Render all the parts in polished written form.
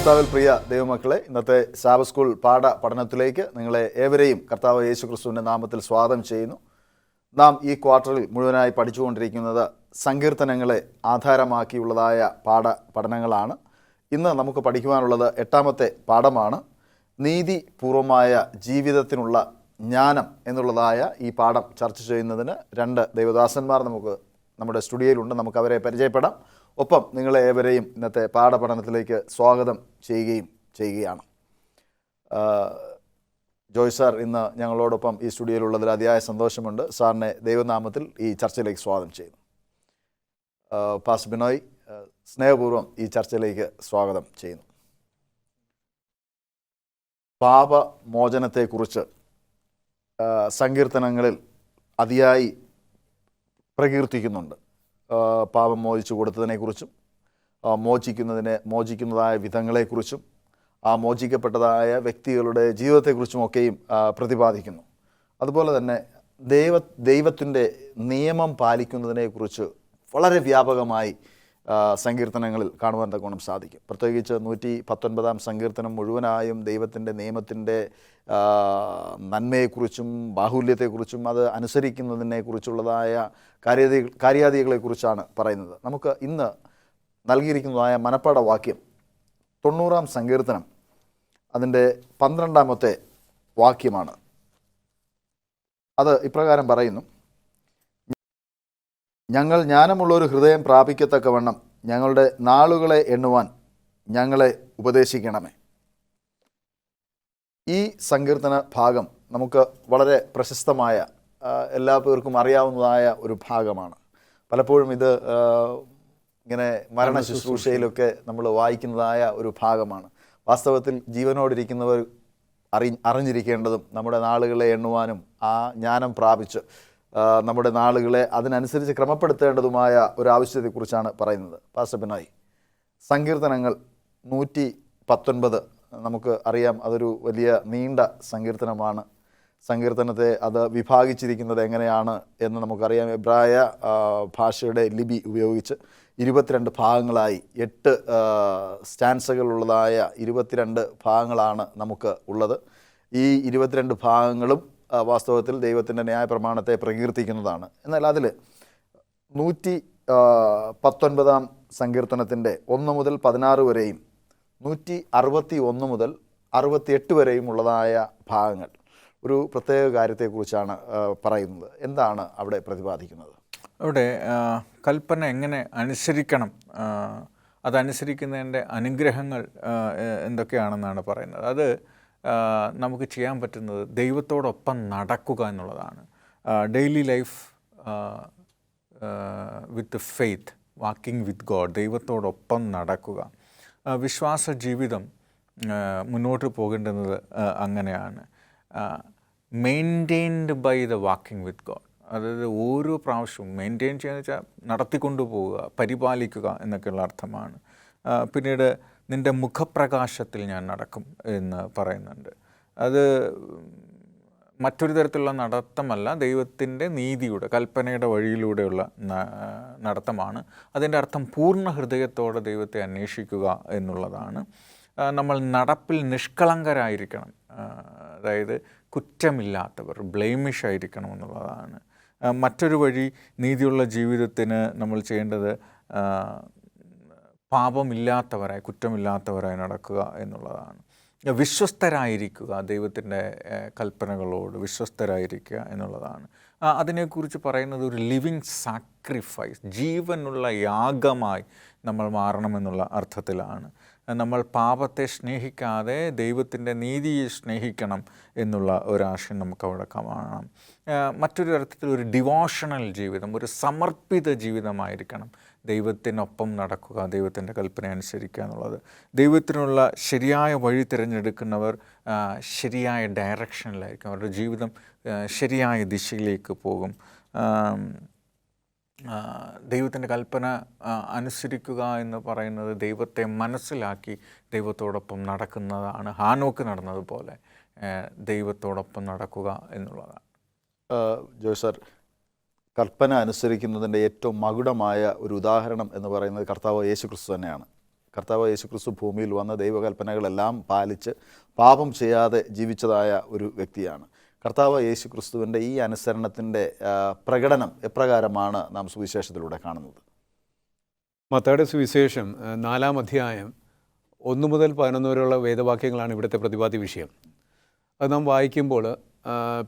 കർത്താവിൽ പ്രിയ ദൈവമക്കളെ, ഇന്നത്തെ സാബത്ത് സ്കൂൾ പഠനത്തിലേക്ക് നിങ്ങളെ ഏവരെയും കർത്താവ് യേശു ക്രിസ്തുവിൻ്റെ നാമത്തിൽ സ്വാഗതം ചെയ്യുന്നു. നാം ഈ ക്വാർട്ടറിൽ മുഴുവനായി പഠിച്ചുകൊണ്ടിരിക്കുന്നത് സങ്കീർത്തനങ്ങളെ ആധാരമാക്കിയുള്ളതായ പഠനങ്ങളാണ്. ഇന്ന് നമുക്ക് പഠിക്കുവാനുള്ളത് 8ാമത്തെ പാഠമാണ്. നീതിപൂർവമായ ജീവിതത്തിനുള്ള ജ്ഞാനം എന്നുള്ളതായ ഈ പാഠം ചർച്ച ചെയ്യുന്നതിന് 2 ദൈവദാസന്മാർ നമ്മുടെ സ്റ്റുഡിയോയിലുണ്ട്. നമുക്ക് അവരെ പരിചയപ്പെടാം. ഒപ്പം നിങ്ങളെ ഏവരെയും ഇന്നത്തെ പാഠപഠനത്തിലേക്ക് സ്വാഗതം ചെയ്യുകയാണ്. ജോയ് സാർ ഇന്ന് ഞങ്ങളോടൊപ്പം ഈ സ്റ്റുഡിയോയിലുള്ളതിൽ അതിയായ സന്തോഷമുണ്ട്. സാറിനെ ദൈവനാമത്തിൽ ഈ ചർച്ചയിലേക്ക് സ്വാഗതം ചെയ്യുന്നു. പാസ്റ്റർ ബിനോയ്, സ്നേഹപൂർവ്വം ഈ ചർച്ചയിലേക്ക് സ്വാഗതം ചെയ്യുന്നു. പാപമോചനത്തെക്കുറിച്ച് സങ്കീർത്തനങ്ങളിൽ അതിയായി പ്രകീർത്തിക്കുന്നുണ്ട്. പാപം മോചിച്ചു കൊടുത്തതിനെക്കുറിച്ചും മോചിക്കുന്നതായ വിധങ്ങളെക്കുറിച്ചും മോചിക്കപ്പെട്ടതായ വ്യക്തികളുടെ ജീവിതത്തെക്കുറിച്ചുമൊക്കെയും പ്രതിപാദിക്കുന്നു. അതുപോലെ തന്നെ ദൈവത്തിൻ്റെ നിയമം പാലിക്കുന്നതിനെക്കുറിച്ച് വളരെ വ്യാപകമായി സങ്കീർത്തനങ്ങളിൽ കാണുവാൻ തക്കോണം സാധിക്കും. പ്രത്യേകിച്ച് 119 സങ്കീർത്തനം മുഴുവനായും ദൈവത്തിൻ്റെ നിയമത്തിൻ്റെ നന്മയെക്കുറിച്ചും ബാഹുല്യത്തെക്കുറിച്ചും അത് അനുസരിക്കുന്നതിനെക്കുറിച്ചുള്ളതായ കാര്യാദികളെക്കുറിച്ചാണ് പറയുന്നത്. നമുക്ക് ഇന്ന് നൽകിയിരിക്കുന്നതായ മനപ്പാഠ വാക്യം 90-ാം സങ്കീർത്തനം അതിൻ്റെ 12ാമത്തെ വാക്യമാണ്. അത് ഇപ്രകാരം പറയുന്നു: ഞങ്ങൾ ജ്ഞാനമുള്ളൊരു ഹൃദയം പ്രാപിക്കത്തക്കവണ്ണം ഞങ്ങളുടെ നാളുകളെ എണ്ണുവാൻ ഞങ്ങളെ ഉപദേശിക്കണമേ. ഈ സങ്കീർത്തന ഭാഗം നമുക്ക് വളരെ പ്രശസ്തമായ, എല്ലാ പേർക്കും അറിയാവുന്നതായ ഒരു ഭാഗമാണ്. പലപ്പോഴും ഇത് ഇങ്ങനെ മരണ ശുശ്രൂഷയിലൊക്കെ നമ്മൾ വായിക്കുന്നതായ ഒരു ഭാഗമാണ്. വാസ്തവത്തിൽ ജീവനോടിരിക്കുന്നവർ അറിഞ്ഞിരിക്കേണ്ടതും നമ്മുടെ നാളുകളെ എണ്ണുവാനും ആ ജ്ഞാനം പ്രാപിച്ച് നമ്മുടെ നാളുകളെ അതിനനുസരിച്ച് ക്രമപ്പെടുത്തേണ്ടതുമായ ഒരു ആവശ്യത്തെക്കുറിച്ചാണ് പറയുന്നത്. പാസ്റ്റർ ബിനോയ്, സങ്കീർത്തനങ്ങൾ 119 നമുക്ക് അറിയാം, അതൊരു വലിയ നീണ്ട സങ്കീർത്തനമാണ്. സങ്കീർത്തനത്തെ അത് വിഭാഗിച്ചിരിക്കുന്നത് എങ്ങനെയാണ് എന്ന് നമുക്കറിയാം. എബ്രായ ഭാഷയുടെ ലിപി ഉപയോഗിച്ച് 22 ഭാഗങ്ങളായി 8 സ്റ്റാൻസകളുള്ളതായ 22 ഭാഗങ്ങളാണ് നമുക്ക് ഉള്ളത്. ഈ 22 ഭാഗങ്ങളും വാസ്തവത്തിൽ ദൈവത്തിൻ്റെ ന്യായപ്രമാണത്തെ പ്രകീർത്തിക്കുന്നതാണ്. എന്നാൽ അതിൽ 119-ാം സങ്കീർത്തനത്തിൻ്റെ 1 മുതൽ 16 വരെയും 161 മുതൽ 68 വരെയും ഉള്ളതായ ഭാഗങ്ങൾ ഒരു പ്രത്യേക കാര്യത്തെക്കുറിച്ചാണ് പറയുന്നത്. എന്താണ് അവിടെ പ്രതിപാദിക്കുന്നത്? അവിടെ കൽപ്പന എങ്ങനെ അനുസരിക്കണം, അതനുസരിക്കുന്നതിൻ്റെ അനുഗ്രഹങ്ങൾ എന്തൊക്കെയാണെന്നാണ് പറയുന്നത്. അത് നമുക്ക് ചെയ്യാൻ പറ്റുന്നത് ദൈവത്തോടൊപ്പം നടക്കുക എന്നുള്ളതാണ്. Daily life with faith, walking with God, ദൈവത്തോടൊപ്പം നടക്കുക. വിശ്വാസ ജീവിതം മുന്നോട്ട് പോകേണ്ടുന്നത് അങ്ങനെയാണ്. Maintained by the walking with God. അതായത് ഓരോ പ്രാവശ്യവും മെയിൻറ്റെയിൻ ചെയ്യുക വെച്ചാൽ നടത്തിക്കൊണ്ടു പോവുക, പരിപാലിക്കുക എന്നൊക്കെയുള്ള അർത്ഥമാണ്. പിന്നീട് നിൻ്റെ മുഖപ്രകാശത്തിൽ ഞാൻ നടക്കും എന്ന് പറയുന്നുണ്ട്. അത് മറ്റൊരു തരത്തിലുള്ള നടത്തമല്ല, ദൈവത്തിൻ്റെ നീതിയുടെ കൽപ്പനയുടെ വഴിയിലൂടെയുള്ള നടത്തമാണ്. അതിൻ്റെ അർത്ഥം പൂർണ്ണ ഹൃദയത്തോടെ ദൈവത്തെ അന്വേഷിക്കുക എന്നുള്ളതാണ്. നമ്മൾ നടപ്പിൽ നിഷ്കളങ്കരായിരിക്കണം, അതായത് കുറ്റമില്ലാത്തവർ, ബ്ലെയിമിഷ് ആയിരിക്കണം എന്നുള്ളതാണ്. മറ്റൊരു വഴി, നീതിയുള്ള ജീവിതത്തിന് നമ്മൾ ചെയ്യേണ്ടത് പാപമില്ലാത്തവരായി, കുറ്റമില്ലാത്തവരായി നടക്കുക എന്നുള്ളതാണ്. വിശ്വസ്തരായിരിക്കുക, ദൈവത്തിൻ്റെ കൽപ്പനകളോട് വിശ്വസ്തരായിരിക്കുക എന്നുള്ളതാണ്. അതിനെക്കുറിച്ച് പറയുന്നത് ഒരു ലിവിങ് സാക്രിഫൈസ്, ജീവനുള്ള യാഗമായി നമ്മൾ മാറണമെന്നുള്ള അർത്ഥത്തിലാണ്. നമ്മൾ പാപത്തെ സ്നേഹിക്കാതെ ദൈവത്തിൻ്റെ നീതിയെ സ്നേഹിക്കണം എന്നുള്ള ഒരാശയം നമുക്ക് അവിടെ കാണാം. മറ്റൊരു അർത്ഥത്തിൽ ഒരു ഡിവോഷണൽ ജീവിതം, ഒരു സമർപ്പിത ജീവിതമായിരിക്കണം. ദൈവത്തിനൊപ്പം നടക്കുക, ദൈവത്തിൻ്റെ കൽപ്പന അനുസരിക്കുക എന്നുള്ളത്. ദൈവത്തിനുള്ള ശരിയായ വഴി തിരഞ്ഞെടുക്കുന്നവർ ശരിയായ ഡയറക്ഷനിലായിരിക്കും, അവരുടെ ജീവിതം ശരിയായ ദിശയിലേക്ക് പോകും. ദൈവത്തിൻ്റെ കൽപ്പന അനുസരിക്കുക എന്ന് പറയുന്നത് ദൈവത്തെ മനസ്സിലാക്കി ദൈവത്തോടൊപ്പം നടക്കുന്നതാണ്. ഹാനോക്ക് നടന്നതുപോലെ ദൈവത്തോടൊപ്പം നടക്കുക എന്നുള്ളതാണ്. ജോയ് സാർ, കൽപ്പന അനുസരിക്കുന്നതിൻ്റെ ഏറ്റവും മകുടമായ ഒരു ഉദാഹരണം എന്ന് പറയുന്നത് കർത്താവ് യേശു ക്രിസ്തു തന്നെയാണ്. കർത്താവ് യേശുക്രിസ്തു ഭൂമിയിൽ വന്ന ദൈവകൽപ്പനകളെല്ലാം പാലിച്ച് പാപം ചെയ്യാതെ ജീവിച്ചതായ ഒരു വ്യക്തിയാണ്. കർത്താവ് യേശുക്രിസ്തുവിൻ്റെ ഈ അനുസരണത്തിൻ്റെ പ്രകടനം എപ്രകാരമാണ് നാം സുവിശേഷത്തിലൂടെ കാണുന്നത്? മത്തായിയുടെ സുവിശേഷം 4-ാം അധ്യായം 1 മുതൽ 11 വരെയുള്ള വേദവാക്യങ്ങളാണ് ഇവിടുത്തെ പ്രതിപാദ്യ വിഷയം. അത് നാം വായിക്കുമ്പോൾ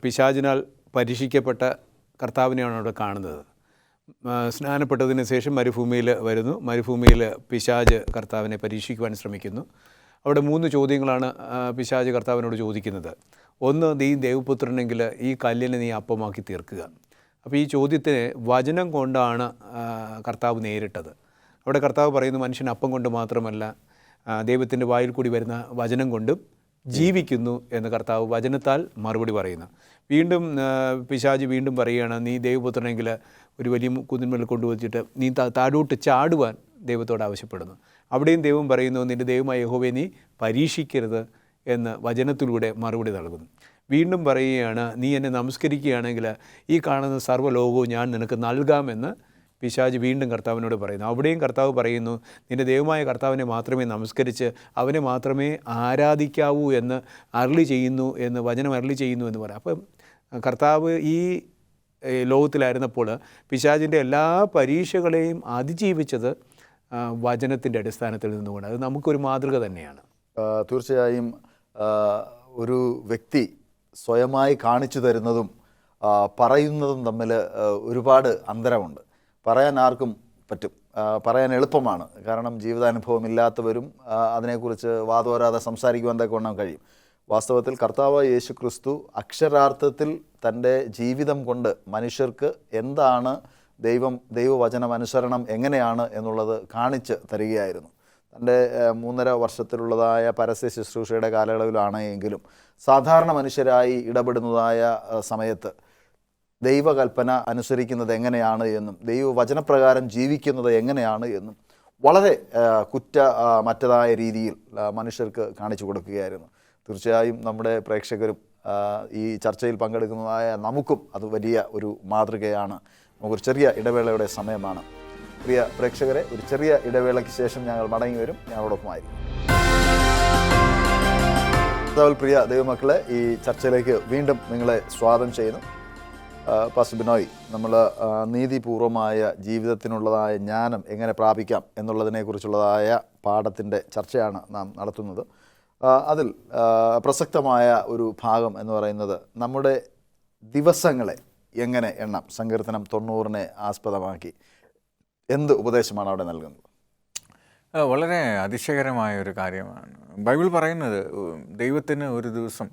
പിശാചിനാൽ പരീക്ഷിക്കപ്പെട്ട കർത്താവിനെയാണ് അവിടെ കാണുന്നത്. സ്നാനപ്പെട്ടതിന് ശേഷം മരുഭൂമിയിൽ വരുന്നു. മരുഭൂമിയിൽ പിശാച് കർത്താവിനെ പരീക്ഷിക്കുവാൻ ശ്രമിക്കുന്നു. അവിടെ 3 ചോദ്യങ്ങളാണ് പിശാച് കർത്താവിനോട് ചോദിക്കുന്നത്. ഒന്ന്, നീ ദൈവപുത്രനെങ്കിൽ ഈ കല്ലിനെ നീ അപ്പമാക്കി തീർക്കുക. അപ്പോൾ ഈ ചോദ്യത്തിന് വചനം കൊണ്ടാണ് കർത്താവ് നേരിട്ടത്. അവിടെ കർത്താവ് പറയുന്നു, മനുഷ്യൻ അപ്പം കൊണ്ട് മാത്രമല്ല ദൈവത്തിൻ്റെ വായിൽ കൂടി വരുന്ന വചനം കൊണ്ടും ജീവിക്കുന്നു എന്ന് കർത്താവ് വചനത്താൽ മറുപടി പറയുന്നു. വീണ്ടും പിശാച് വീണ്ടും പറയുകയാണ്, നീ ദൈവപുത്രനെങ്കിൽ ഒരു വലിയ കുന്നിന്മേൽ കൊണ്ടുവച്ചിട്ട് നീ താഴോട്ട് ചാടുവാൻ ദൈവത്തോട് ആവശ്യപ്പെടുന്നു. അവിടെയും ദൈവം പറയുന്നു, നിൻ്റെ ദൈവമായ യഹോവയെ നീ പരീക്ഷിക്കരുത് എന്ന് വചനത്തിലൂടെ മറുപടി നൽകുന്നു. വീണ്ടും പറയുകയാണ്, നീ എന്നെ നമസ്കരിക്കുകയാണെങ്കിൽ ഈ കാണുന്ന സർവ്വലോകവും ഞാൻ നിനക്ക് നൽകാമെന്ന് പിശാച് വീണ്ടും കർത്താവിനോട് പറയുന്നു. അവിടെയും കർത്താവ് പറയുന്നു, നിൻ്റെ ദൈവമായ കർത്താവിനെ മാത്രമേ നമസ്കരിച്ച് അവനെ മാത്രമേ ആരാധിക്കാവൂ എന്ന് അരുളി ചെയ്യുന്നു എന്ന് വചനം അരുളി ചെയ്യുന്നു എന്ന് പറയാം. അപ്പം കർത്താവ് ഈ ലോകത്തിലായിരുന്നപ്പോൾ പിശാചിൻ്റെ എല്ലാ പരീക്ഷകളെയും അതിജീവിച്ചത് വചനത്തിൻ്റെ അടിസ്ഥാനത്തിൽ നിന്നുകൊണ്ട്. അത് നമുക്കൊരു മാതൃക തന്നെയാണ്. തീർച്ചയായും ഒരു വ്യക്തി സ്വയമായി കാണിച്ചു തരുന്നതും പറയുന്നതും തമ്മിൽ ഒരുപാട് അന്തരമുണ്ട്. പറയാൻ ആർക്കും പറ്റും, പറയാൻ എളുപ്പമാണ്. കാരണം ജീവിതാനുഭവം ഇല്ലാത്തവരും അതിനെക്കുറിച്ച് വാതോരാതെ സംസാരിക്കുവാൻ തക്കവണ്ണം കഴിയും. വാസ്തവത്തിൽ കർത്താവ് യേശു ക്രിസ്തു അക്ഷരാർത്ഥത്തിൽ തൻ്റെ ജീവിതം കൊണ്ട് മനുഷ്യർക്ക് എന്താണ് ദൈവവചനം അനുസരണം എങ്ങനെയാണ് എന്നുള്ളത് കാണിച്ച് തരികയായിരുന്നു. തൻ്റെ 3.5 വർഷത്തിലുള്ളതായ പരസ്യ ശുശ്രൂഷയുടെ കാലയളവിലാണ് എങ്കിലും സാധാരണ മനുഷ്യരായി ഇടപെടുന്നതായ സമയത്ത് ദൈവകൽപ്പന അനുസരിക്കുന്നത് എങ്ങനെയാണ് എന്നും ദൈവവചനപ്രകാരം ജീവിക്കുന്നത് എങ്ങനെയാണ് എന്നും വളരെ മറ്റതായ രീതിയിൽ മനുഷ്യർക്ക് കാണിച്ചു കൊടുക്കുകയായിരുന്നു. തീർച്ചയായും നമ്മുടെ പ്രേക്ഷകരും ഈ ചർച്ചയിൽ പങ്കെടുക്കുന്നതായ നമുക്കും അത് വലിയ ഒരു മാതൃകയാണ്. നമുക്കൊരു ചെറിയ ഇടവേളയുടെ സമയമാണ്. പ്രിയ പ്രേക്ഷകരെ, ഒരു ചെറിയ ഇടവേളയ്ക്ക് ശേഷം ഞങ്ങൾ മടങ്ങി വരും. ഞങ്ങളോടൊപ്പമായിരിക്കും. പ്രിയ ദൈവമക്കളെ, ഈ ചർച്ചയിലേക്ക് വീണ്ടും നിങ്ങളെ സ്വാഗതം ചെയ്യുന്നു. പാസ്റ്റർ ബിനോയ്, നമ്മൾ നീതിപൂർവമായ ജീവിതത്തിനുള്ളതായ ജ്ഞാനം എങ്ങനെ പ്രാപിക്കാം എന്നുള്ളതിനെക്കുറിച്ചുള്ളതായ പാഠത്തിൻ്റെ ചർച്ചയാണ് നാം നടത്തുന്നത്. അതിൽ പ്രസക്തമായ ഒരു ഭാഗം എന്ന് പറയുന്നത് നമ്മുടെ ദിവസങ്ങളെ എങ്ങനെ എണ്ണാം. സങ്കീർത്തനം 90 ആസ്പദമാക്കി എന്ത് ഉപദേശമാണ് അവിടെ നൽകുന്നത്? വളരെ അതിശയകരമായ ഒരു കാര്യമാണ്. ബൈബിൾ പറയുന്നത് ദൈവത്തിന് ഒരു ദിവസം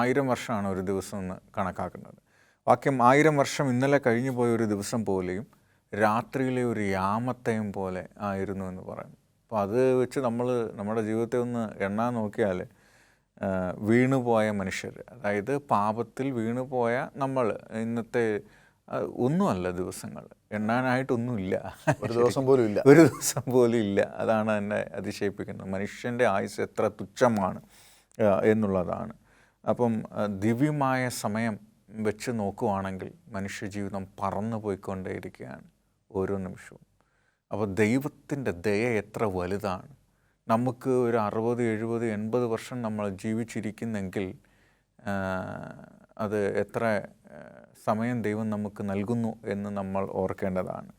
1000 വർഷമാണ് ഒരു ദിവസം എന്ന് കണക്കാക്കുന്നത്. വാക്യം 1000 വർഷം ഇന്നലെ കഴിഞ്ഞു പോയ ഒരു ദിവസം പോലെയും രാത്രിയിലെ ഒരു യാമത്തെയും പോലെ ആയിരുന്നു എന്ന് പറയുന്നു. അപ്പോൾ അത് വെച്ച് നമ്മുടെ ജീവിതത്തെ ഒന്ന് എണ്ണാൻ നോക്കിയാൽ വീണുപോയ മനുഷ്യർ, അതായത് പാപത്തിൽ വീണുപോയ നമ്മൾ, ഇന്നത്തെ ഒന്നുമല്ല ദിവസങ്ങൾ, എണ്ണാനായിട്ടൊന്നുമില്ല. ഒരു ദിവസം പോലും ഇല്ല. അതാണ് എന്നെ അതിശയിപ്പിക്കുന്നത്. മനുഷ്യൻ്റെ ആയുസ് എത്ര തുച്ഛമാണ് എന്നുള്ളതാണ്. അപ്പം ദിവ്യമായ സമയം വെച്ച് നോക്കുവാണെങ്കിൽ മനുഷ്യജീവിതം പറന്നു പോയിക്കൊണ്ടേയിരിക്കുകയാണ് ഓരോ നിമിഷവും. അപ്പോൾ ദൈവത്തിൻ്റെ ദയ എത്ര വലുതാണ്. നമുക്ക് ഒരു 60, 70, 80 വർഷം നമ്മൾ ജീവിച്ചിരിക്കുന്നെങ്കിൽ അത് എത്ര സമയം ദൈവം നമുക്ക് നൽകുന്നു എന്ന് നമ്മൾ ഓർക്കേണ്ടതാണ്.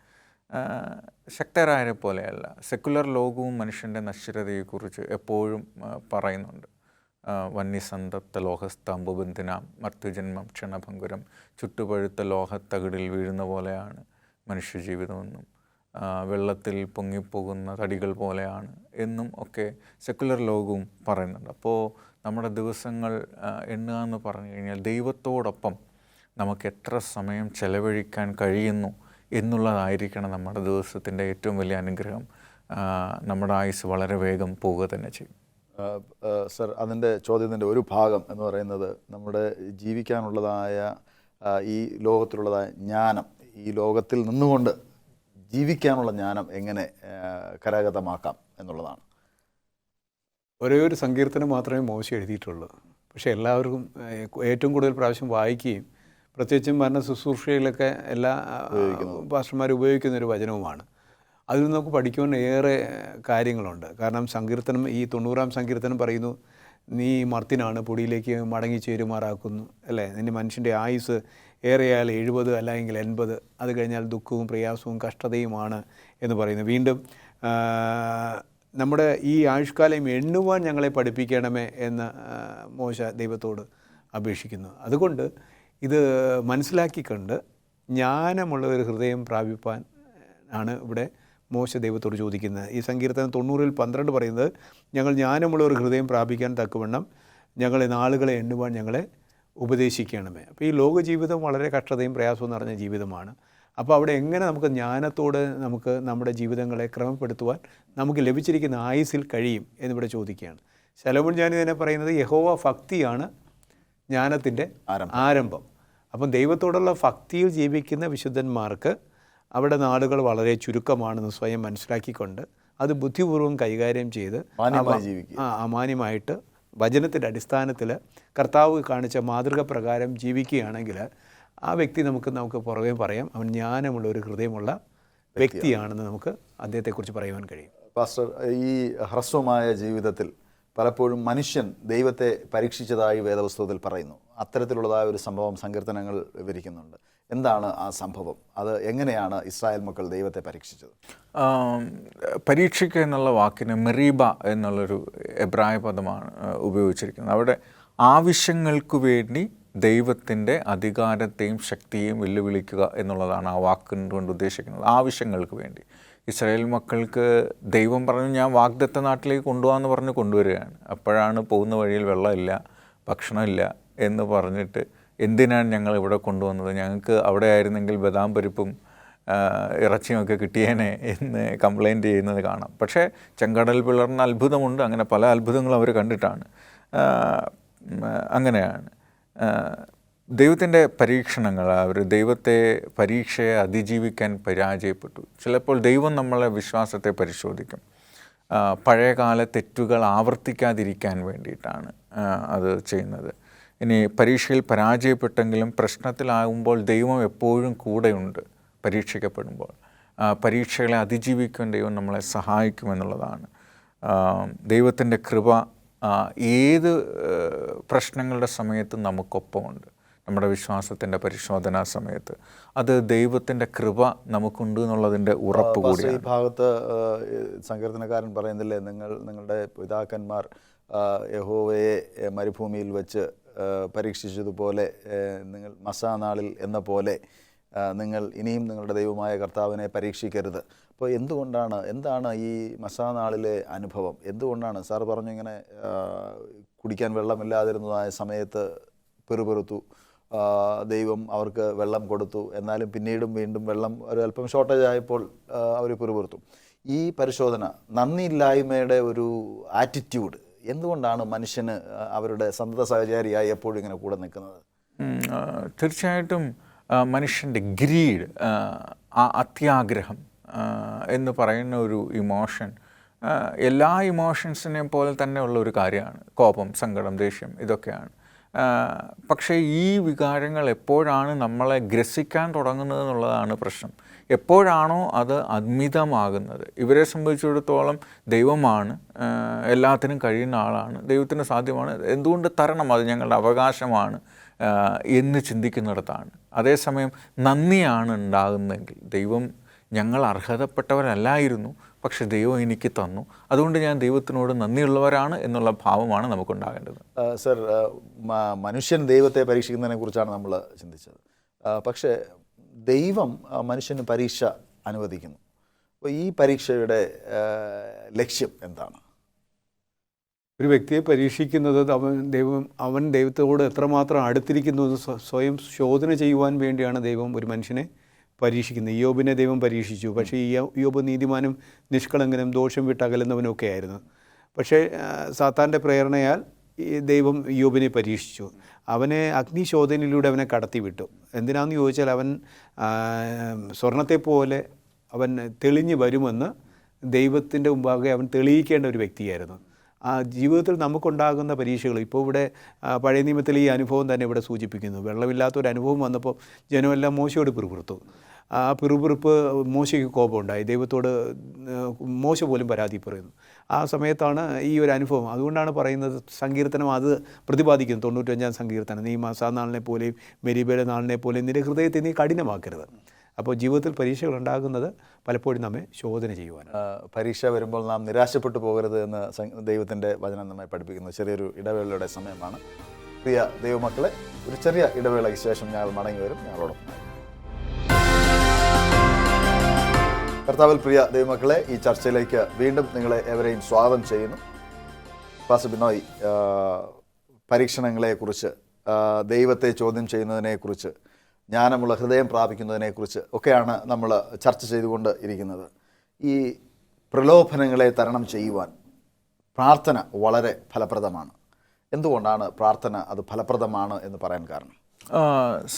ശക്തരായരെ പോലെയല്ല. സെക്കുലർ ലോകവും മനുഷ്യൻ്റെ നശ്വരതയെക്കുറിച്ച് എപ്പോഴും പറയുന്നുണ്ട്. വന്യസന്തപ്ത ലോഹസ്തംഭബന്ധിനാം മർത്യജന്മം ക്ഷണഭങ്കുരം, ചുട്ടുപഴുത്ത ലോഹത്തകിടിൽ വീഴുന്ന പോലെയാണ് മനുഷ്യജീവിതമെന്നും വെള്ളത്തിൽ പൊങ്ങിപ്പോകുന്ന തടികൾ പോലെയാണ് എന്നും ഒക്കെ സെക്കുലർ ലോകവും പറയുന്നുണ്ട്. അപ്പോൾ നമ്മുടെ ദിവസങ്ങൾ എണ്ണുക എന്ന് പറഞ്ഞു കഴിഞ്ഞാൽ ദൈവത്തോടൊപ്പം നമുക്ക് എത്ര സമയം ചെലവഴിക്കാൻ കഴിയുന്നു എന്നുള്ളതായിരിക്കണം നമ്മുടെ ദിവസത്തിൻ്റെ ഏറ്റവും വലിയ അനുഗ്രഹം. നമ്മുടെ ആയുസ് വളരെ വേഗം പോവുക തന്നെ ചെയ്യും. സർ, അതിൻ്റെ ചോദ്യത്തിൻ്റെ ഒരു ഭാഗം എന്ന് പറയുന്നത് നമ്മുടെ ജീവിക്കാനുള്ളതായ ഈ ലോകത്തിലുള്ളതായ ജ്ഞാനം, ഈ ലോകത്തിൽ നിന്നുകൊണ്ട് ജീവിക്കാനുള്ള ജ്ഞാനം എങ്ങനെ കരഗതമാക്കാം എന്നുള്ളതാണ്. ഒരേ ഒരു സങ്കീർത്തനം മാത്രമേ മോശം എഴുതിയിട്ടുള്ളൂ. പക്ഷേ എല്ലാവർക്കും ഏറ്റവും കൂടുതൽ പ്രാവശ്യം വായിക്കുകയും പ്രത്യേകിച്ചും ഭരണ ശുശ്രൂഷയിലൊക്കെ എല്ലാ പാസ്റ്റർമാരും ഉപയോഗിക്കുന്നൊരു വചനവുമാണ്. അതിൽ നിന്ന് നമുക്ക് പഠിക്കുവാൻ ഏറെ കാര്യങ്ങളുണ്ട്. കാരണം സങ്കീർത്തനം, ഈ 90-ാം സങ്കീർത്തനം പറയുന്നു, നീ മർത്തിനാണ്, പൊടിയിലേക്ക് മടങ്ങിച്ചേരുമാറാക്കുന്നു, അല്ലേ? നിൻ്റെ മനുഷ്യൻ്റെ ആയുസ് ഏറെയാൽ 70 അല്ലെങ്കിൽ 80, അത് കഴിഞ്ഞാൽ ദുഃഖവും പ്രയാസവും കഷ്ടതയുമാണ് എന്ന് പറയുന്നു. വീണ്ടും നമ്മുടെ ഈ ആയുഷ്കാലം എണ്ണുവാൻ ഞങ്ങളെ പഠിപ്പിക്കണമേ എന്ന് മോശ ദൈവത്തോട് അപേക്ഷിക്കുന്നു. അതുകൊണ്ട് ഇത് മനസ്സിലാക്കിക്കൊണ്ട് ജ്ഞാനമുള്ള ഒരു ഹൃദയം പ്രാപിപ്പാൻ ആണ് ഇവിടെ മോശ ദൈവത്തോട് ചോദിക്കുന്നത്. ഈ സങ്കീർത്തനം 90-12 പറയുന്നത്, ഞങ്ങൾ ജ്ഞാനമുള്ള ഒരു ഹൃദയം പ്രാപിക്കാൻ തക്കവണ്ണം ഞങ്ങളെ നാളുകളെ എണ്ണുവാൻ ഞങ്ങളെ ഉപദേശിക്കണമേ. അപ്പോൾ ഈ ലോക ജീവിതം വളരെ കഷ്ടതയും പ്രയാസവും നിറഞ്ഞ ജീവിതമാണ്. അപ്പോൾ അവിടെ എങ്ങനെ നമുക്ക് ജ്ഞാനത്തോട് നമുക്ക് നമ്മുടെ ജീവിതങ്ങളെ ക്രമപ്പെടുത്തുവാൻ നമുക്ക് ലഭിച്ചിരിക്കുന്ന ആയുസ്സിൽ കഴിയും എന്നിവിടെ ചോദിക്കുകയാണ്. ശലോമോൻ ജ്ഞാനി തന്നെ പറയുന്നത് യഹോവ ഭക്തിയാണ് ജ്ഞാനത്തിൻ്റെ ആരംഭം. അപ്പം ദൈവത്തോടുള്ള ഭക്തിയിൽ ജീവിക്കുന്ന വിശുദ്ധന്മാർക്ക് അവിടെ നാളുകൾ വളരെ ചുരുക്കമാണെന്ന് സ്വയം മനസ്സിലാക്കിക്കൊണ്ട് അത് ബുദ്ധിപൂർവ്വം കൈകാര്യം ചെയ്ത് അമാന്യമായിട്ട് വചനത്തിൻ്റെ അടിസ്ഥാനത്തിൽ കർത്താവ് കാണിച്ച മാതൃക പ്രകാരം ജീവിക്കുകയാണെങ്കിൽ ആ വ്യക്തി നമുക്ക് പുറമേ പറയാം, അവൻ ജ്ഞാനമുള്ള ഒരു ഹൃദയമുള്ള വ്യക്തിയാണെന്ന് നമുക്ക് അദ്ദേഹത്തെക്കുറിച്ച് പറയുവാൻ കഴിയും. പാസ്റ്റർ, ഈ ഹ്രസ്വമായ ജീവിതത്തിൽ പലപ്പോഴും മനുഷ്യൻ ദൈവത്തെ പരീക്ഷിച്ചതായി വേദപുസ്തകത്തിൽ പറയുന്നു. അത്തരത്തിലുള്ളതായ ഒരു സംഭവം സങ്കീർത്തനങ്ങൾ വിവരിക്കുന്നുണ്ട്. എന്താണ് ആ സംഭവം? അത് എങ്ങനെയാണ് ഇസ്രായേൽ മക്കൾ ദൈവത്തെ പരീക്ഷിച്ചത്? പരീക്ഷിക്കുക എന്നുള്ള വാക്കിന് മെറീബ എന്നുള്ളൊരു എബ്രായ പദമാണ് ഉപയോഗിച്ചിരിക്കുന്നത്. അവിടെ ആവശ്യങ്ങൾക്ക് വേണ്ടി ദൈവത്തിൻ്റെ അധികാരത്തെയും ശക്തിയെയും വെല്ലുവിളിക്കുക എന്നുള്ളതാണ് ആ വാക്കുകൊണ്ട് ഉദ്ദേശിക്കുന്നത്. ആവശ്യങ്ങൾക്ക് വേണ്ടി ഇസ്രായേൽ മക്കൾക്ക് ദൈവം പറഞ്ഞു, ഞാൻ വാഗ്ദത്ത നാട്ടിലേക്ക് കൊണ്ടുപോകാമെന്ന് പറഞ്ഞ് കൊണ്ടുവരികയാണ്. അപ്പോഴാണ് പോകുന്ന വഴിയിൽ വെള്ളമില്ല, ഭക്ഷണമില്ല എന്ന് പറഞ്ഞിട്ട്, എന്തിനാണ് ഞങ്ങൾ ഇവിടെ കൊണ്ടുവന്നത്, ഞങ്ങൾക്ക് അവിടെ ആയിരുന്നെങ്കിൽ ബദാം പരിപ്പും ഇറച്ചിയുമൊക്കെ കിട്ടിയേനെ എന്ന് കംപ്ലൈൻറ്റ് ചെയ്യുന്നത് കാണാം. പക്ഷേ ചെങ്കടൽ പിളർന്ന അത്ഭുതമുണ്ട്. അങ്ങനെ പല അത്ഭുതങ്ങളും അവർ കണ്ടിട്ടാണ്. അങ്ങനെയാണ് ദൈവത്തിൻ്റെ പരീക്ഷണങ്ങൾ. അവർ ദൈവത്തെ പരീക്ഷയെ അതിജീവിക്കാൻ പരാജയപ്പെട്ടു. ചിലപ്പോൾ ദൈവം നമ്മളെ വിശ്വാസത്തെ പരിശോധിക്കും. പഴയകാല തെറ്റുകൾ ആവർത്തിക്കാതിരിക്കാൻ വേണ്ടിയിട്ടാണ് അത് ചെയ്യുന്നത്. ഇനി പരീക്ഷയിൽ പരാജയപ്പെട്ടെങ്കിലും പ്രശ്നത്തിലാകുമ്പോൾ ദൈവം എപ്പോഴും കൂടെയുണ്ട്. പരീക്ഷിക്കപ്പെടുമ്പോൾ പരീക്ഷകളെ അതിജീവിക്കാൻ ദൈവം നമ്മളെ സഹായിക്കുമെന്നുള്ളതാണ്. ദൈവത്തിൻ്റെ കൃപ ഏത് പ്രശ്നങ്ങളുടെ സമയത്തും നമുക്കൊപ്പമുണ്ട്. നമ്മുടെ വിശ്വാസത്തിൻ്റെ പരിശോധനാ സമയത്ത് അത് ദൈവത്തിൻ്റെ കൃപ നമുക്കുണ്ട് എന്നുള്ളതിൻ്റെ ഉറപ്പ് കൂടിയാണ്. ഈ ഭാഗത്ത് സങ്കീർത്തനക്കാരൻ പറയുന്നില്ലേ, നിങ്ങളുടെ പിതാക്കന്മാർ യഹോവയെ മരുഭൂമിയിൽ വെച്ച് പരീക്ഷിച്ചതുപോലെ നിങ്ങൾ മസാ നാളിൽ എന്ന പോലെ നിങ്ങൾ ഇനിയും നിങ്ങളുടെ ദൈവമായ കർത്താവിനെ പരീക്ഷിക്കരുത്. അപ്പോൾ എന്താണ് ഈ മസാ നാളിലെ അനുഭവം? എന്തുകൊണ്ടാണ് സാർ പറഞ്ഞു ഇങ്ങനെ കുടിക്കാൻ വെള്ളമില്ലാതിരുന്നതായ സമയത്ത് പിറുപിറുത്തു, ദൈവം അവർക്ക് വെള്ളം കൊടുത്തു, എന്നാലും പിന്നീടും വീണ്ടും വെള്ളം ഒരു അല്പം ഷോർട്ടേജ് ആയപ്പോൾ അവർ പിറുപിറുത്തു. ഈ പരിശോധന, നന്ദിയില്ലായ്മയുടെ ഒരു ആറ്റിറ്റ്യൂഡ് എന്തുകൊണ്ടാണ് മനുഷ്യന് അവരുടെ സന്തത സഹചാരിയായി എപ്പോഴും ഇങ്ങനെ കൂടെ നിൽക്കുന്നത്? തീർച്ചയായിട്ടും മനുഷ്യൻ്റെ ഗ്രീഡ്, അത്യാഗ്രഹം എന്ന് പറയുന്ന ഒരു ഇമോഷൻ എല്ലാ ഇമോഷൻസിനെയും പോലെ തന്നെ ഉള്ള ഒരു കാര്യമാണ്. കോപം, സങ്കടം, ദേഷ്യം ഇതൊക്കെയാണ്. പക്ഷേ ഈ വികാരങ്ങൾ എപ്പോഴാണ് നമ്മളെ ഗ്രസിക്കാൻ തുടങ്ങുന്നത് എന്നുള്ളതാണ് പ്രശ്നം. എപ്പോഴാണോ അത് അമിതമാകുന്നത്. ഇവരെ സംബന്ധിച്ചിടത്തോളം ദൈവമാണ്, എല്ലാത്തിനും കഴിയുന്ന ആളാണ്, ദൈവത്തിന് സാധ്യമാണ്, എന്തുകൊണ്ട് തരണം, അത് ഞങ്ങളുടെ അവകാശമാണ് എന്ന് ചിന്തിക്കുന്നിടത്താണ്. അതേസമയം നന്ദിയാണ് ഉണ്ടാകുന്നതെങ്കിൽ, ദൈവം ഞങ്ങൾ അർഹതപ്പെട്ടവരല്ലായിരുന്നു, പക്ഷെ ദൈവം എനിക്ക് തന്നു, അതുകൊണ്ട് ഞാൻ ദൈവത്തിനോട് നന്ദിയുള്ളവരാണ് എന്നുള്ള ഭാവമാണ് നമുക്കുണ്ടാകേണ്ടത്. സർ, മനുഷ്യൻ ദൈവത്തെ പരീക്ഷിക്കുന്നതിനെ കുറിച്ചാണ് നമ്മൾ ചിന്തിച്ചത്. പക്ഷേ ദൈവം മനുഷ്യന് പരീക്ഷ അനുവദിക്കുന്നു. അപ്പോൾ ഈ പരീക്ഷയുടെ ലക്ഷ്യം എന്താണ്? ഒരു വ്യക്തിയെ പരീക്ഷിക്കുന്നത് അവൻ ദൈവത്തോട് എത്രമാത്രം അടുത്തിരിക്കുന്നു എന്ന് സ്വയം ശോധന ചെയ്യുവാൻ വേണ്ടിയാണ് ദൈവം ഒരു മനുഷ്യനെ പരീക്ഷിക്കുന്നത്. ഇയ്യോബിനെ ദൈവം പരീക്ഷിച്ചു. പക്ഷേ ഇയ്യോബ് നീതിമാനും നിഷ്കളങ്കനും ദോഷം വിട്ടകലുന്നവനൊക്കെ ആയിരുന്നു. പക്ഷേ സാത്താൻ്റെ പ്രേരണയാൽ ദൈവം ഇയ്യോബിനെ പരീക്ഷിച്ചു. അവനെ അഗ്നിശോധനയിലൂടെ അവനെ കടത്തിവിട്ടു. എന്തിനാണെന്ന് ചോദിച്ചാൽ അവൻ സ്വർണത്തെപ്പോലെ അവൻ തെളിഞ്ഞു വരുമെന്ന് ദൈവത്തിൻ്റെ മുമ്പാകെ അവൻ തെളിയിക്കേണ്ട ഒരു വ്യക്തിയായിരുന്നു. ആ ജീവിതത്തിൽ നമുക്കുണ്ടാകുന്ന പരീക്ഷകൾ, ഇപ്പോൾ ഇവിടെ പഴയ നിയമത്തിൽ ഈ അനുഭവം തന്നെ ഇവിടെ സൂചിപ്പിക്കുന്നു. വെള്ളമില്ലാത്തൊരു അനുഭവം വന്നപ്പോൾ ജനമെല്ലാം മോശയോട് പിറുപിറുത്തു. ആ പിറുപിറുപ്പ് മോശയ്ക്ക് കോപമുണ്ടായി, ദൈവത്തോട് മോശ പോലും പരാതി പറയുന്നു. ആ സമയത്താണ് ഈ ഒരു അനുഭവം. അതുകൊണ്ടാണ് പറയുന്നത് സങ്കീർത്തനം അത് പ്രതിപാദിക്കുന്നു. 95-ാം സങ്കീർത്തനം, നീ മാസാനാളിനെ പോലെയും മെരീബയുടെ നാളിനെ പോലെയും നിന്റെ ഹൃദയത്തെ നീ കഠിനമാക്കരുത്. അപ്പോൾ ജീവിതത്തിൽ പരീക്ഷകൾ ഉണ്ടാകുന്നത് പലപ്പോഴും നമ്മെ ശോധന ചെയ്യുവാനാണ്. പരീക്ഷ വരുമ്പോൾ നാം നിരാശപ്പെട്ടു പോകരുത് എന്ന് ദൈവത്തിൻ്റെ വചനം നമ്മെ പഠിപ്പിക്കുന്നു. ചെറിയൊരു ഇടവേളയുടെ സമയമാണ്. പ്രിയ ദൈവമക്കളെ, ഒരു ചെറിയ ഇടവേളയ്ക്ക് ശേഷം ഞങ്ങൾ മടങ്ങി വരും. ഞങ്ങളോടൊപ്പം കർത്താവിൽ പ്രിയ ദൈവമക്കളെ, ഈ ചർച്ചയിലേക്ക് വീണ്ടും നിങ്ങളെ ഏവരെയും സ്വാഗതം ചെയ്യുന്നു. പാസ്റ്റർ ബിനോയ്, പരീക്ഷണങ്ങളെക്കുറിച്ച്, ദൈവത്തെ ചോദ്യം ചെയ്യുന്നതിനെക്കുറിച്ച്, ജ്ഞാനമുള്ള ഹൃദയം പ്രാപിക്കുന്നതിനെക്കുറിച്ച് ഒക്കെയാണ് നമ്മൾ ചർച്ച ചെയ്തുകൊണ്ട് ഇരിക്കുന്നത്. ഈ പ്രലോഭനങ്ങളെ തരണം ചെയ്യുവാൻ പ്രാർത്ഥന വളരെ ഫലപ്രദമാണ്. എന്തുകൊണ്ടാണ് പ്രാർത്ഥന അത് ഫലപ്രദമാണ് എന്ന് പറയാൻ കാരണം?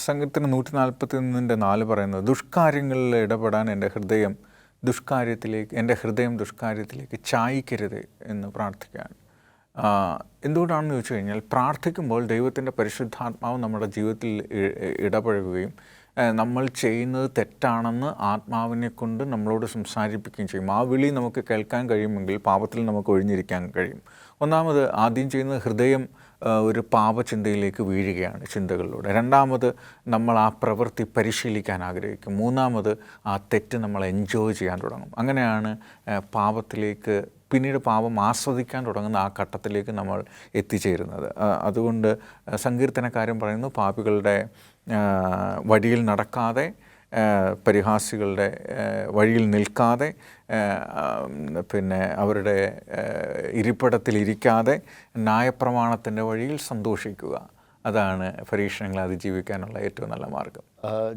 സംഗീതത്തിന് 141:4 പറയുന്നത്, ദുഷ്കാര്യങ്ങളിൽ ഇടപെടാൻ എൻ്റെ ഹൃദയം ദുഷ്കാര്യത്തിലേക്ക് ചായ്ക്കരുത് എന്ന് പ്രാർത്ഥിക്കുകയാണ്. എന്തുകൊണ്ടാണെന്ന് ചോദിച്ചു കഴിഞ്ഞാൽ, പ്രാർത്ഥിക്കുമ്പോൾ ദൈവത്തിൻ്റെ പരിശുദ്ധാത്മാവ് നമ്മുടെ ജീവിതത്തിൽ ഇടപഴകുകയും നമ്മൾ ചെയ്യുന്നത് തെറ്റാണെന്ന് ആത്മാവിനെ കൊണ്ട് നമ്മളോട് സംസാരിപ്പിക്കുകയും ചെയ്യും. ആ വിളി നമുക്ക് കേൾക്കാൻ കഴിയുമെങ്കിൽ പാപത്തിൽ നമുക്ക് ഒഴിഞ്ഞിരിക്കാൻ കഴിയും. ഒന്നാമത് ആദ്യം ചെയ്യുന്നത് ഹൃദയം ഒരു പാപചിന്തയിലേക്ക് വീഴുകയാണ് ചിന്തകളിലൂടെ. രണ്ടാമത് നമ്മൾ ആ പ്രവൃത്തി പരിശീലിക്കാൻ ആഗ്രഹിക്കും. മൂന്നാമത് ആ തെറ്റ് നമ്മൾ എൻജോയ് ചെയ്യാൻ തുടങ്ങും. അങ്ങനെയാണ് പാപത്തിലേക്ക്, പിന്നീട് പാപം ആസ്വദിക്കാൻ തുടങ്ങുന്ന ആ ഘട്ടത്തിലേക്ക് നമ്മൾ എത്തിച്ചേരുന്നത്. അതുകൊണ്ട് സങ്കീർത്തനക്കാരൻ പറയുന്നു, പാപികളുടെ വഴിയിൽ നടക്കാതെ, പരിഹാസികളുടെ വഴിയിൽ നിൽക്കാതെ, പിന്നെ അവരുടെ ഇരിപ്പിടത്തിലിരിക്കാതെ ന്യായപ്രമാണത്തിൻ്റെ വഴിയിൽ സന്തോഷിക്കുക. അതാണ് പരീക്ഷണങ്ങളെ അതിജീവിക്കാനുള്ള ഏറ്റവും നല്ല മാർഗം.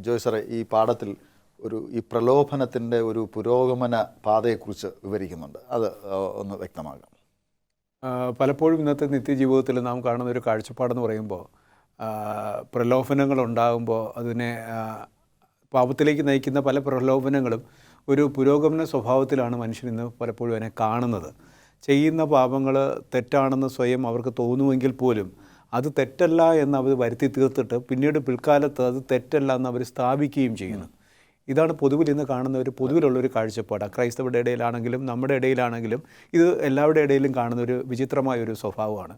ജോയ് സാറേ, ഈ പാഠത്തിൽ ഈ പ്രലോഭനത്തിൻ്റെ ഒരു പുരോഗമന പാതയെക്കുറിച്ച് വിവരിക്കുന്നുണ്ട്. അത് ഒന്ന് വ്യക്തമാകാം. പലപ്പോഴും ഇന്നത്തെ നിത്യജീവിതത്തിൽ നാം കാണുന്ന ഒരു കാഴ്ചപ്പാടെന്ന് പറയുമ്പോൾ, പ്രലോഭനങ്ങളുണ്ടാകുമ്പോൾ അതിനെ പാപത്തിലേക്ക് നയിക്കുന്ന പല പ്രലോഭനങ്ങളും ഒരു പുരോഗമന സ്വഭാവത്തിലാണ് മനുഷ്യൻ ഇന്ന് പലപ്പോഴും അതിനെ കാണുന്നത്. ചെയ്യുന്ന പാപങ്ങൾ തെറ്റാണെന്ന് സ്വയം അവർക്ക് തോന്നുമെങ്കിൽ പോലും അത് തെറ്റല്ല എന്ന് അവർ വരുത്തി തീർത്തിട്ട് പിന്നീട് പിൽക്കാലത്ത് അത് തെറ്റല്ല എന്ന് അവർ സ്ഥാപിക്കുകയും ചെയ്യുന്നു. ഇതാണ് പൊതുവിൽ ഇന്ന് കാണുന്ന പൊതുവിലുള്ളൊരു കാഴ്ചപ്പാട്. ക്രൈസ്തവരുടെ ഇടയിലാണെങ്കിലും നമ്മുടെ ഇടയിലാണെങ്കിലും ഇത് എല്ലാവരുടെ ഇടയിലും കാണുന്ന ഒരു വിചിത്രമായൊരു സ്വഭാവമാണ്.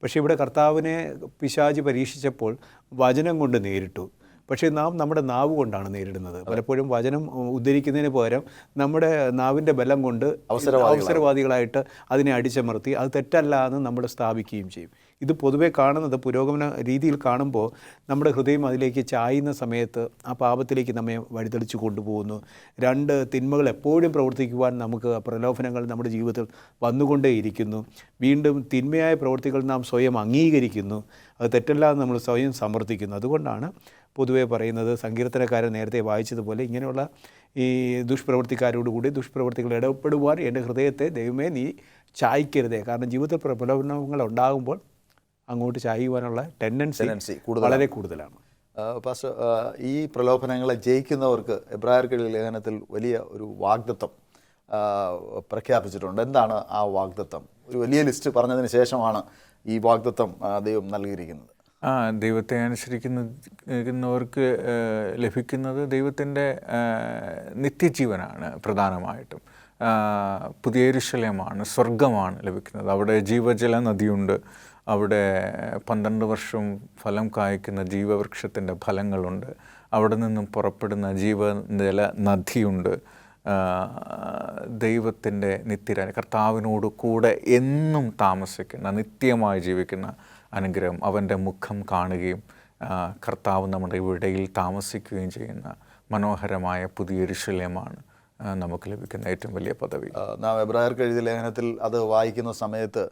പക്ഷേ ഇവിടെ കർത്താവിനെ പിശാച് പരീക്ഷിച്ചപ്പോൾ വചനം കൊണ്ട് നേരിട്ടു. പക്ഷേ നാം നമ്മുടെ നാവ് കൊണ്ടാണ് നേരിടുന്നത്. പലപ്പോഴും വചനം ഉദ്ധരിക്കുന്നതിന് പകരം നമ്മുടെ നാവിൻ്റെ ബലം കൊണ്ട് അവസരവാദികളായിട്ട് അതിനെ അടിച്ചമർത്തി അത് തെറ്റല്ല എന്ന് നമ്മൾ സ്ഥാപിക്കുകയും ചെയ്യും. ഇത് പൊതുവെ കാണുന്നത് പുരോഗമന രീതിയിൽ കാണുമ്പോൾ നമ്മുടെ ഹൃദയം അതിലേക്ക് ചായുന്ന സമയത്ത് ആ പാപത്തിലേക്ക് നമ്മെ വഴിതെളിച്ച് കൊണ്ടുപോകുന്നു. രണ്ട് തിന്മകൾ എപ്പോഴും പ്രവർത്തിക്കുവാൻ നമുക്ക് പ്രലോഭനങ്ങൾ നമ്മുടെ ജീവിതത്തിൽ വന്നുകൊണ്ടേയിരിക്കുന്നു. വീണ്ടും തിന്മയായ പ്രവൃത്തികൾ നാം സ്വയം അംഗീകരിക്കുന്നു. അത് തെറ്റല്ല എന്ന് നമ്മൾ സ്വയം സമർത്ഥിക്കുന്നു. അതുകൊണ്ടാണ് പൊതുവെ പറയുന്നത്, സങ്കീർത്തനക്കാരൻ നേരത്തെ വായിച്ചതുപോലെ, ഇങ്ങനെയുള്ള ഈ ദുഷ്പ്രവൃത്തിക്കാരോടുകൂടി ദുഷ്പ്രവൃത്തികൾ ഇടപെടുവാൻ എൻ്റെ ഹൃദയത്തെ ദൈവമേ നീ ചായ്ക്കരുതേ. കാരണം ജീവിതത്തിൽ പ്രലോഭനങ്ങൾ ഉണ്ടാകുമ്പോൾ അങ്ങോട്ട് ചായുവാനുള്ള ടെൻഡൻസി വളരെ കൂടുതലാണ്. പാസ്റ്റർ, ഈ പ്രലോഭനങ്ങളെ ജയിക്കുന്നവർക്ക് എബ്രായർക്കെഴുതിയ ലേഖനത്തിൽ വലിയ ഒരു വാഗ്ദത്തം പ്രഖ്യാപിച്ചിട്ടുണ്ട്. എന്താണ് ആ വാഗ്ദത്തം? ഒരു വലിയ ലിസ്റ്റ് പറഞ്ഞതിന് ശേഷമാണ് ഈ വാഗ്ദത്തം ദൈവം നൽകിയിരിക്കുന്നത്. ദൈവത്തെ അനുസരിക്കുന്നവർക്ക് ലഭിക്കുന്നത് ദൈവത്തിൻ്റെ നിത്യജീവനാണ്. പ്രധാനമായിട്ടും പുതിയ യെരൂശലേമാണ്, സ്വർഗമാണ് ലഭിക്കുന്നത്. അവിടെ ജീവജല നദിയുണ്ട്. അവിടെ 12 വർഷം ഫലം കായ്ക്കുന്ന ജീവവൃക്ഷത്തിൻ്റെ ഫലങ്ങളുണ്ട്. അവിടെ നിന്നും പുറപ്പെടുന്ന ജീവജല നദിയുണ്ട്. ദൈവത്തിൻ്റെ നിത്യരാജ്യം, കർത്താവിനോട് കൂടെ എന്നും താമസിക്കുന്ന, നിത്യമായി ജീവിക്കുന്ന അനുഗ്രഹം, അവൻ്റെ മുഖം കാണുകയും കർത്താവ് നമ്മുടെ ഇടയിൽ താമസിക്കുകയും ചെയ്യുന്ന മനോഹരമായ പുതിയ യെരൂശലേമാണ് നമുക്ക് ലഭിക്കുന്ന ഏറ്റവും വലിയ പദവി. നാം എബ്രായർക്ക് എഴുതിയ ലേഖനത്തിൽ അത് വായിക്കുന്ന സമയത്ത്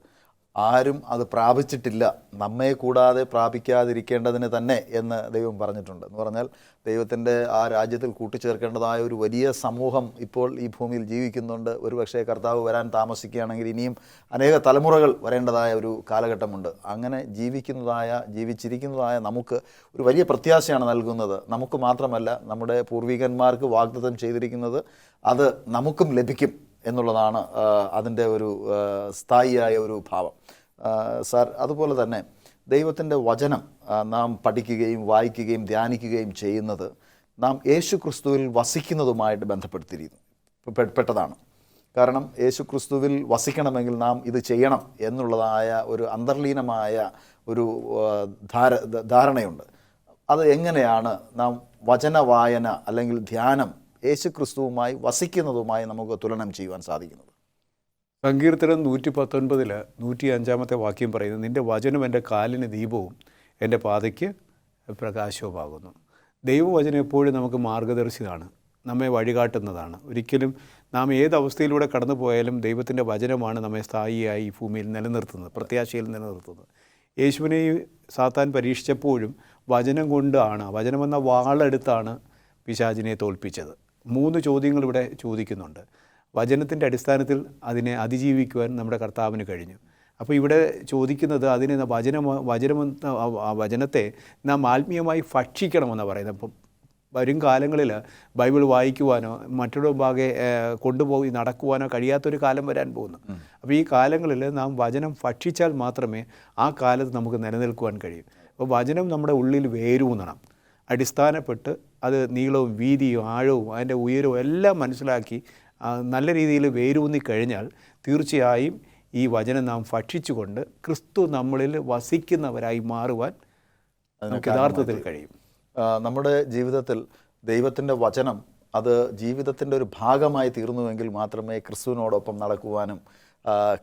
ആരും അത് പ്രാപിച്ചിട്ടില്ല, നമ്മെ കൂടാതെ പ്രാപിക്കാതിരിക്കേണ്ടതിന് തന്നെ എന്ന് ദൈവം പറഞ്ഞിട്ടുണ്ട്. എന്ന് പറഞ്ഞാൽ ദൈവത്തിൻ്റെ ആ രാജ്യത്തിൽ കൂട്ടിച്ചേർക്കേണ്ടതായ ഒരു വലിയ സമൂഹം ഇപ്പോൾ ഈ ഭൂമിയിൽ ജീവിക്കുന്നുണ്ട്. ഒരുപക്ഷേ കർത്താവ് വരാൻ താമസിക്കുകയാണെങ്കിൽ ഇനിയും അനേക തലമുറകൾ വരേണ്ടതായ ഒരു കാലഘട്ടമുണ്ട്. അങ്ങനെ ജീവിച്ചിരിക്കുന്നതായ നമുക്ക് ഒരു വലിയ പ്രത്യാശയാണ് നൽകുന്നത്. നമുക്ക് മാത്രമല്ല, നമ്മുടെ പൂർവികന്മാർക്ക് വാഗ്ദത്തം ചെയ്തിരിക്കുന്നത് അത് നമുക്കും ലഭിക്കും എന്നുള്ളതാണ് അതിൻ്റെ ഒരു സ്ഥായിയായ ഒരു ഭാവം. സാർ, അതുപോലെ തന്നെ ദൈവത്തിൻ്റെ വചനം നാം പഠിക്കുകയും വായിക്കുകയും ധ്യാനിക്കുകയും ചെയ്യുന്നത് നാം യേശു ക്രിസ്തുവിൽ വസിക്കുന്നതുമായിട്ട് ബന്ധപ്പെടുത്തിയിരിക്കുന്നു. കാരണം യേശു ക്രിസ്തുവിൽ വസിക്കണമെങ്കിൽ നാം ഇത് ചെയ്യണം എന്നുള്ളതായ ഒരു അന്തർലീനമായ ഒരു ധാരണയുണ്ട്. അത് എങ്ങനെയാണ് നാം വചന വായന അല്ലെങ്കിൽ ധ്യാനം യേശു ക്രിസ്തുവുമായി വസിക്കുന്നതുമായി നമുക്ക് തുലനം ചെയ്യുവാൻ സാധിക്കുന്നത്? സങ്കീർത്തനം 119 105 വാക്യം പറയുന്നത്, നിൻ്റെ വചനം എൻ്റെ കാലിന് ദീപവും എൻ്റെ പാതയ്ക്ക് പ്രകാശവുമാകുന്നു. ദൈവവചനം എപ്പോഴും നമുക്ക് മാർഗദർശിയാണ്, നമ്മെ വഴികാട്ടുന്നതാണ്. ഒരിക്കലും നാം ഏത് അവസ്ഥയിലൂടെ കടന്നു പോയാലും ദൈവത്തിൻ്റെ വചനമാണ് നമ്മെ സ്ഥായിയായി ഈ ഭൂമിയിൽ നിലനിർത്തുന്നത്, പ്രത്യാശയിൽ നിലനിർത്തുന്നത്. യേശുവിനെ സാത്താൻ പരീക്ഷിച്ചപ്പോഴും വചനം കൊണ്ടാണ്, വചനമെന്ന വാളെടുത്താണ് പിശാചിനെ തോൽപ്പിച്ചത്. 3 ചോദ്യങ്ങൾ ഇവിടെ ചോദിക്കുന്നുണ്ട്. വചനത്തിൻ്റെ അടിസ്ഥാനത്തിൽ അതിനെ അതിജീവിക്കുവാൻ നമ്മുടെ കർത്താവിന് കഴിഞ്ഞു. അപ്പോൾ ഇവിടെ ചോദിക്കുന്നത് അതിനെ വചനത്തെ നാം ആത്മീയമായി ഭക്ഷിക്കണമെന്നാണ് പറയുന്നത്. അപ്പം വരും കാലങ്ങളിൽ ബൈബിൾ വായിക്കുവാനോ മറ്റുള്ള ഭാഗെ കൊണ്ടുപോയി നടക്കുവാനോ കഴിയാത്തൊരു കാലം വരാൻ പോകുന്നു. അപ്പോൾ ഈ കാലങ്ങളിൽ നാം വചനം ഭക്ഷിച്ചാൽ മാത്രമേ ആ കാലത്ത് നമുക്ക് നിലനിൽക്കുവാൻ കഴിയൂ. അപ്പോൾ വചനം നമ്മുടെ ഉള്ളിൽ വേരൂന്നണം, അടിസ്ഥാനപ്പെട്ട് അത് നീളവും വീതിയും ആഴവും അതിൻ്റെ ഉയരവും എല്ലാം മനസ്സിലാക്കി നല്ല രീതിയിൽ വേരൂന്നി കഴിഞ്ഞാൽ തീർച്ചയായും ഈ വചനം നാം ഭക്ഷിച്ചുകൊണ്ട് ക്രിസ്തു നമ്മളിൽ വസിക്കുന്നവരായി മാറുവാൻ നമുക്ക് യഥാർത്ഥത്തിൽ കഴിയും. നമ്മുടെ ജീവിതത്തിൽ ദൈവത്തിൻ്റെ വചനം അത് ജീവിതത്തിൻ്റെ ഒരു ഭാഗമായി തീർന്നുവെങ്കിൽ മാത്രമേ ക്രിസ്തുവിനോടൊപ്പം നടക്കുവാനും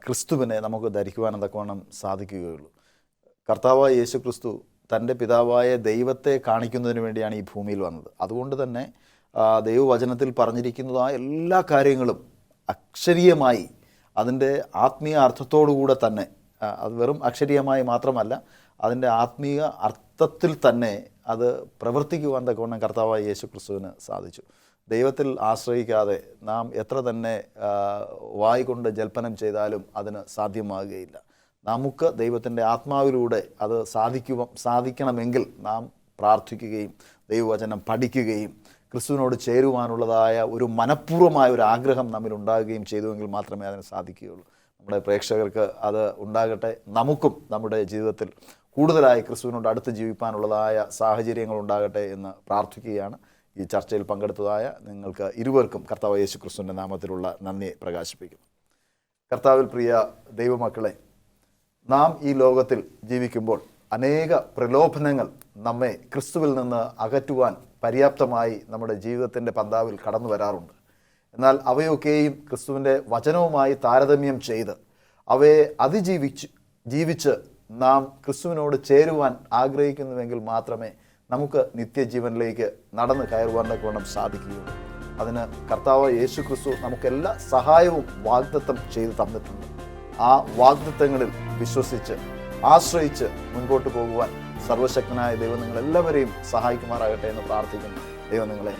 ക്രിസ്തുവിനെ നമുക്ക് ധരിക്കുവാനും തക്കവണ്ണം സാധിക്കുകയുള്ളൂ. കർത്താവായ യേശു ക്രിസ്തു തൻ്റെ പിതാവായ ദൈവത്തെ കാണിക്കുന്നതിന് വേണ്ടിയാണ് ഈ ഭൂമിയിൽ വന്നത്. അതുകൊണ്ട് തന്നെ ദൈവവചനത്തിൽ പറഞ്ഞിരിക്കുന്നതായ എല്ലാ കാര്യങ്ങളും അക്ഷരീയമായി അതിൻ്റെ ആത്മീയ അർത്ഥത്തോടുകൂടെ തന്നെ, അത് വെറും അക്ഷരീയമായി മാത്രമല്ല, അതിൻ്റെ ആത്മീയ അർത്ഥത്തിൽ തന്നെ അത് പ്രവർത്തിക്കുവാൻ തക്കവണ്ണം കർത്താവായ യേശു ക്രിസ്തുവിന് സാധിച്ചു. ദൈവത്തിൽ ആശ്രയിക്കാതെ നാം എത്ര തന്നെ വായിക്കൊണ്ട് ജൽപ്പനം ചെയ്താലും അതിന് സാധ്യമാകുകയില്ല. നമുക്ക് ദൈവത്തിൻ്റെ ആത്മാവിലൂടെ അത് സാധിക്കണമെങ്കിൽ നാം പ്രാർത്ഥിക്കുകയും ദൈവവചനം പഠിക്കുകയും ക്രിസ്തുവിനോട് ചേരുവാനുള്ളതായ ഒരു മനഃപൂർവ്വമായ ഒരു ആഗ്രഹം നമ്മിൽ ഉണ്ടാകുകയും ചെയ്തുവെങ്കിൽ മാത്രമേ അതിന് സാധിക്കുകയുള്ളൂ. നമ്മുടെ പ്രേക്ഷകർക്ക് അത് ഉണ്ടാകട്ടെ. നമുക്കും നമ്മുടെ ജീവിതത്തിൽ കൂടുതലായി ക്രിസ്തുവിനോട് അടുത്ത് ജീവിക്കാനുള്ളതായ സാഹചര്യങ്ങൾ ഉണ്ടാകട്ടെ എന്ന് പ്രാർത്ഥിക്കുകയാണ്. ഈ ചർച്ചയിൽ പങ്കെടുത്തതായ നിങ്ങൾക്ക് ഇരുവർക്കും കർത്താവ് യേശു ക്രിസ്തുവിൻ്റെ നാമത്തിലുള്ള നന്ദി പ്രകാശിപ്പിക്കുന്നു. കർത്താവിൽ പ്രിയ ദൈവമക്കളെ, നാം ഈ ലോകത്തിൽ ജീവിക്കുമ്പോൾ അനേക പ്രലോഭനങ്ങൾ നമ്മെ ക്രിസ്തുവിൽ നിന്ന് അകറ്റുവാൻ പര്യാപ്തമായി നമ്മുടെ ജീവിതത്തിൻ്റെ പന്താവിൽ കടന്നു വരാറുണ്ട്. എന്നാൽ അവയൊക്കെയും ക്രിസ്തുവിൻ്റെ വചനവുമായി താരതമ്യം ചെയ്ത് അവയെ ജീവിച്ച് നാം ക്രിസ്തുവിനോട് ചേരുവാൻ ആഗ്രഹിക്കുന്നുവെങ്കിൽ മാത്രമേ നമുക്ക് നിത്യജീവനിലേക്ക് നടന്നു കയറുവാൻ തക്കവണ്ണം സാധിക്കുകയുള്ളൂ. അതിന് കർത്താവ് യേശു ക്രിസ്തു നമുക്കെല്ലാ സഹായവും വാഗ്ദത്തം ചെയ്തു തന്നിട്ടുണ്ട്. ആ വാഗ്ദത്തങ്ങളിൽ വിശ്വസിച്ച് ആശ്രയിച്ച് മുൻപോട്ട് പോകുവാൻ സർവശക്തനായ ദൈവം നിങ്ങളെല്ലാവരെയും സഹായിക്കുമാറാകട്ടെ എന്ന് പ്രാർത്ഥിക്കുന്നു. ദൈവം നിങ്ങളെ